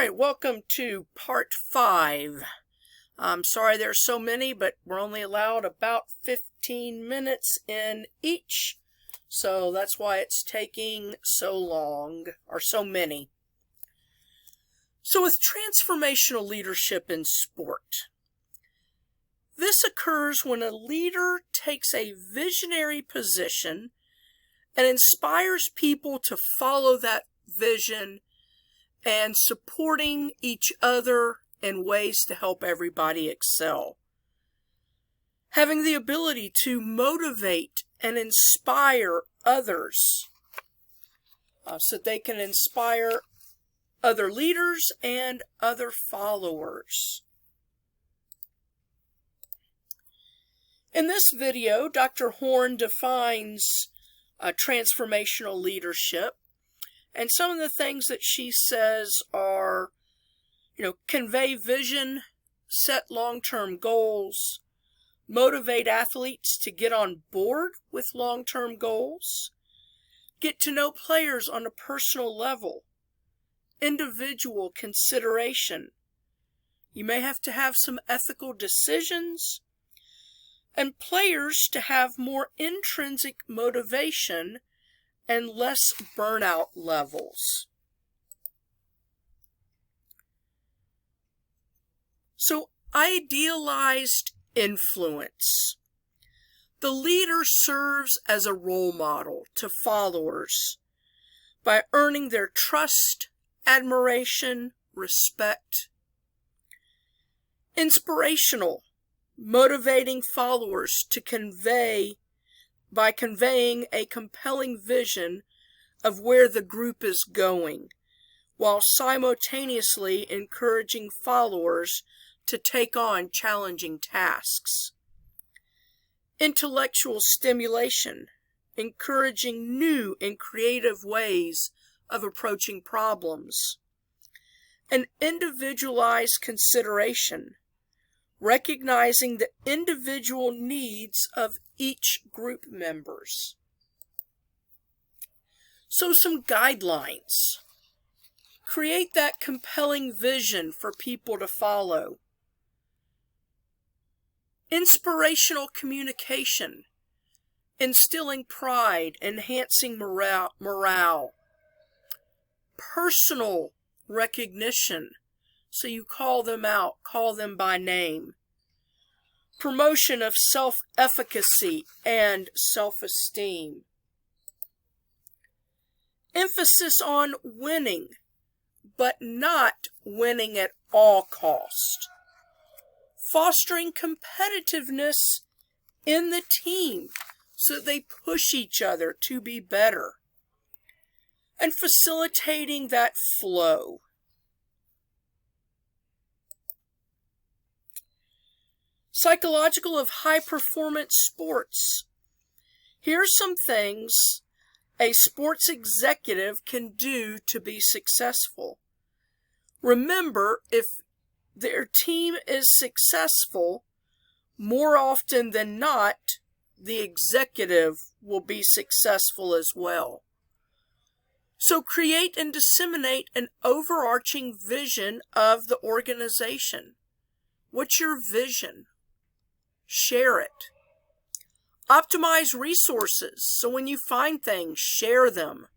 right, welcome to part 5. I'm sorry there's so many, but we're only allowed about 15 minutes in each, so that's why it's taking so long, or so many. So with transformational leadership in sport, this occurs when a leader takes a visionary position and inspires people to follow that vision and supporting each other in ways to help everybody excel. Having the ability to motivate and inspire others so they can inspire other leaders and other followers. In this video, Dr. Horn defines transformational leadership. And some of the things that she says are, convey vision, set long-term goals, motivate athletes to get on board with long-term goals, get to know players on a personal level, individual consideration. You may have to have some ethical decisions, and players to have more intrinsic motivation and less burnout levels. So, idealized influence. The leader serves as a role model to followers by earning their trust, admiration, respect. Inspirational, motivating followers to by conveying a compelling vision of where the group is going, while simultaneously encouraging followers to take on challenging tasks. Intellectual stimulation, encouraging new and creative ways of approaching problems. An individualized consideration, recognizing the individual needs of each group members. So some guidelines. Create that compelling vision for people to follow. Inspirational communication, instilling pride, enhancing morale. Personal recognition, so you call them out, call them by name. Promotion of self-efficacy and self-esteem. Emphasis on winning, but not winning at all cost. Fostering competitiveness in the team so they push each other to be better. And facilitating that flow. Psychological of high-performance sports. Here's some things a sports executive can do to be successful. Remember, if their team is successful, more often than not, the executive will be successful as well. So create and disseminate an overarching vision of the organization. What's your vision? Share it. Optimize resources, so when you find things, share them.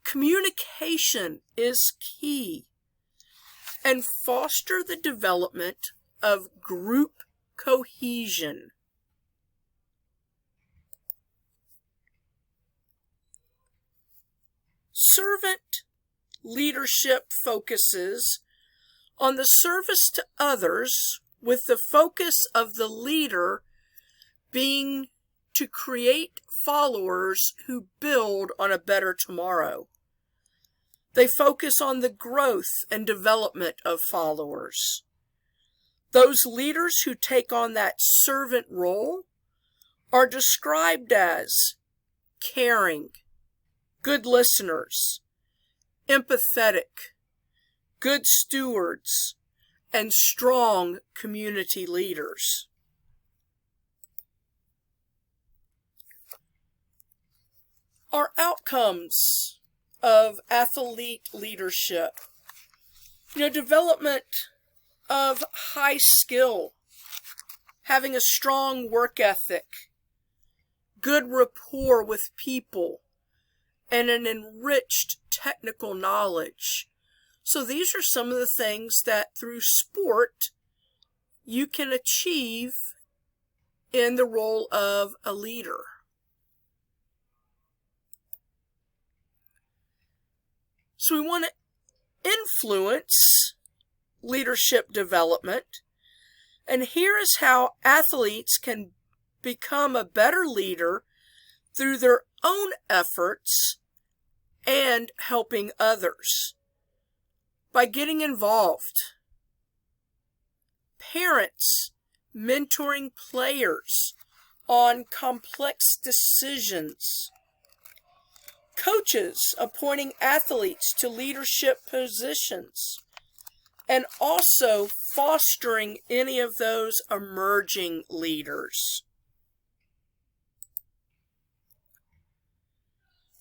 Communication is key. And foster the development of group cohesion. Servant leadership focuses on the service to others, with the focus of the leader being to create followers who build on a better tomorrow. They focus on the growth and development of followers. Those leaders who take on that servant role are described as caring, good listeners, empathetic, good stewards, and strong community leaders. Our outcomes of athlete leadership. Development of high skill, having a strong work ethic, good rapport with people, and an enriched technical knowledge. So these are some of the things that through sport you can achieve in the role of a leader. So we want to influence leadership development. And here is how athletes can become a better leader through their own efforts and helping others. By getting involved. Parents mentoring players on complex decisions. Coaches appointing athletes to leadership positions. And also fostering any of those emerging leaders.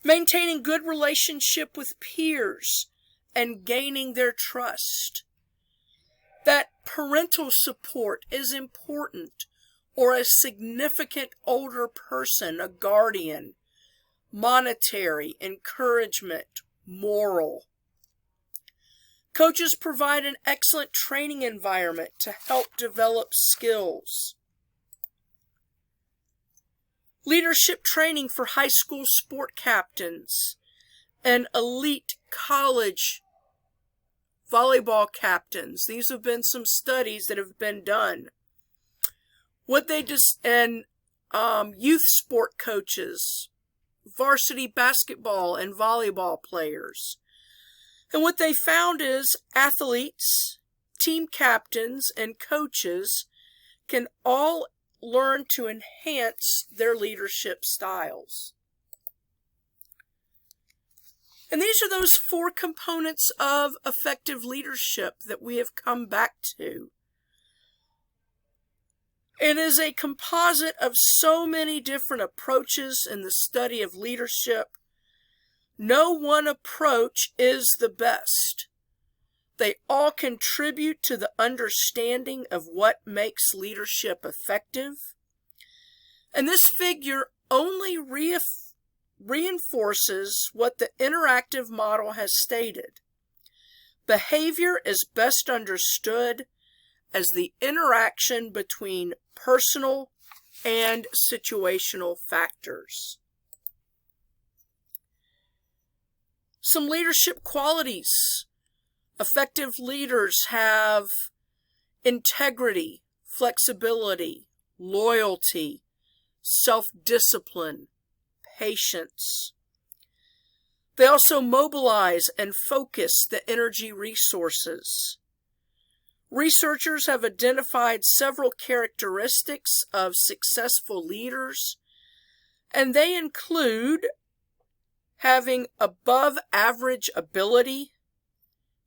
Maintaining good relationship with peers and gaining their trust. That parental support is important, or a significant older person, a guardian. Monetary, encouragement, moral. Coaches provide an excellent training environment to help develop skills. Leadership training for high school sport captains and elite college volleyball captains. These have been some studies that have been done. Youth sport coaches, varsity basketball and volleyball players. And what they found is athletes, team captains, and coaches can all learn to enhance their leadership styles. And these are those 4 components of effective leadership that we have come back to. It is a composite of so many different approaches in the study of leadership. No one approach is the best. They all contribute to the understanding of what makes leadership effective. And this figure only reinforces what the interactive model has stated. Behavior is best understood as the interaction between personal and situational factors. Some leadership qualities. Effective leaders have integrity, flexibility, loyalty, self-discipline, patience. They also mobilize and focus the energy resources. Researchers have identified several characteristics of successful leaders, and they include having above average ability,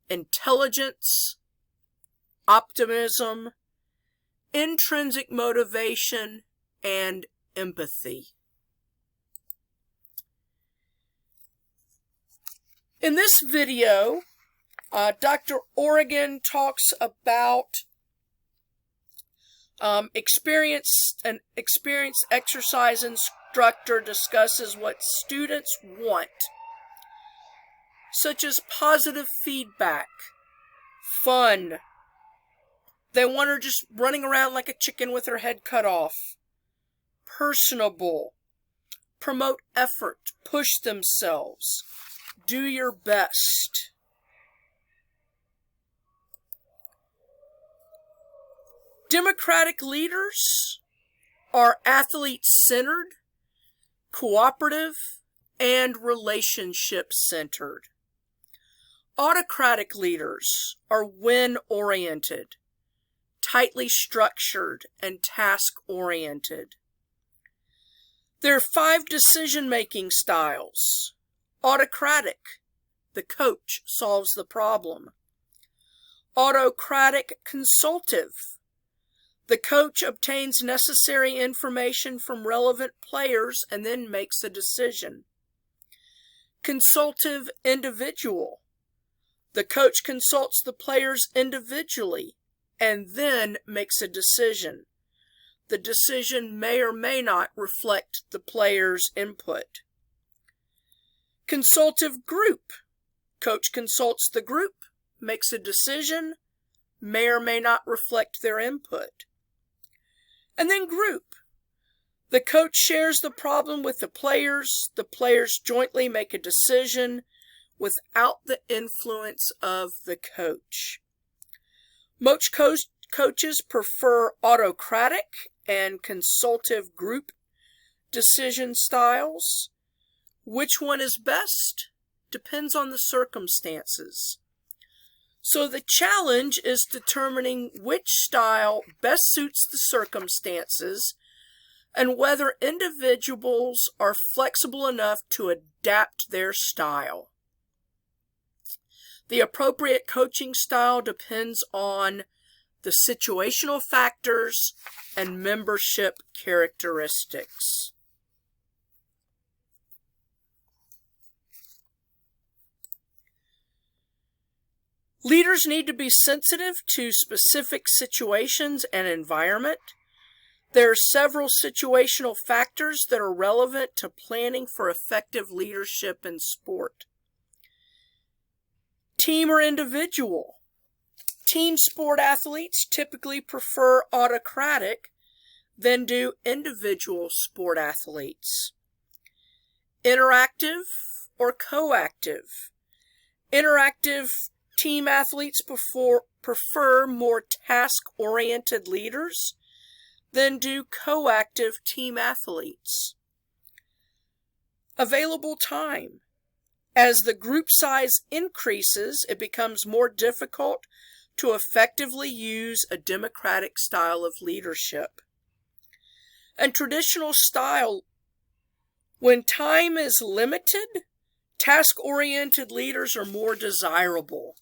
intelligence, optimism, intrinsic motivation, and empathy. In this video, Dr. Oregon talks about experienced exercise instructor discusses what students want, such as positive feedback, fun. They want her just running around like a chicken with her head cut off. Personable, promote effort, push themselves, do your best. Democratic leaders are athlete-centered, cooperative, and relationship-centered. Autocratic leaders are win-oriented, tightly structured, and task-oriented. There are 5 decision-making styles. Autocratic, the coach solves the problem. Autocratic consultative, the coach obtains necessary information from relevant players and then makes a decision. Consultative individual, The coach consults the players individually and then makes a decision. The decision may or may not reflect the players' input. Consultative group. Coach consults the group, makes a decision, may or may not reflect their input. And then group. The coach shares the problem with the players jointly make a decision without the influence of the coach. Most coaches prefer autocratic and consultative group decision styles. Which one is best depends on the circumstances. So the challenge is determining which style best suits the circumstances and whether individuals are flexible enough to adapt their style. The appropriate coaching style depends on the situational factors and membership characteristics. Leaders need to be sensitive to specific situations and environment. There are several situational factors that are relevant to planning for effective leadership in sport. Team or individual. Team sport athletes typically prefer autocratic than do individual sport athletes. Interactive or coactive. Interactive team athletes prefer more task-oriented leaders than do coactive team athletes. Available time. As the group size increases, it becomes more difficult to effectively use a democratic style of leadership. And traditional style, when time is limited, task-oriented leaders are more desirable.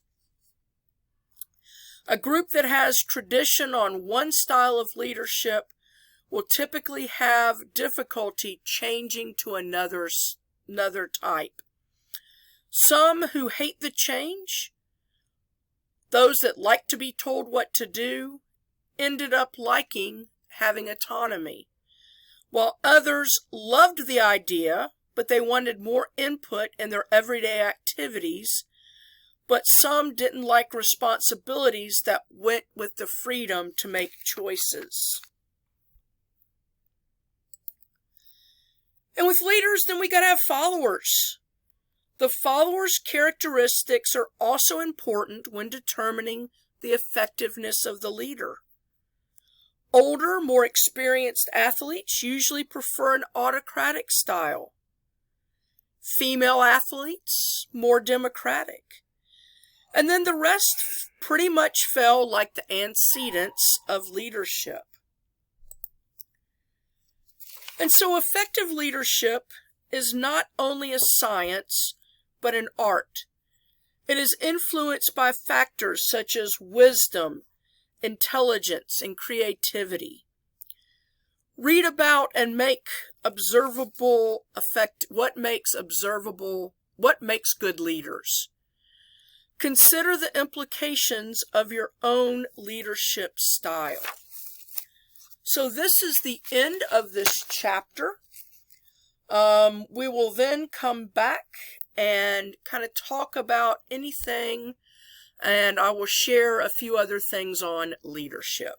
A group that has tradition on one style of leadership will typically have difficulty changing to another type. Some who hate the change, those that like to be told what to do, ended up liking having autonomy, while others loved the idea, but they wanted more input in their everyday activities, but some didn't like responsibilities that went with the freedom to make choices. And with leaders, then we got to have followers. The followers' characteristics are also important when determining the effectiveness of the leader. Older, more experienced athletes usually prefer an autocratic style. Female athletes, more democratic. And then the rest pretty much fell like the antecedents of leadership. And so effective leadership is not only a science, but an art. It is influenced by factors such as wisdom, intelligence, and creativity. Read about and make observable what makes good leaders. Consider the implications of your own leadership style. So this is the end of this chapter. We will then come back and kind of talk about anything, and I will share a few other things on leadership.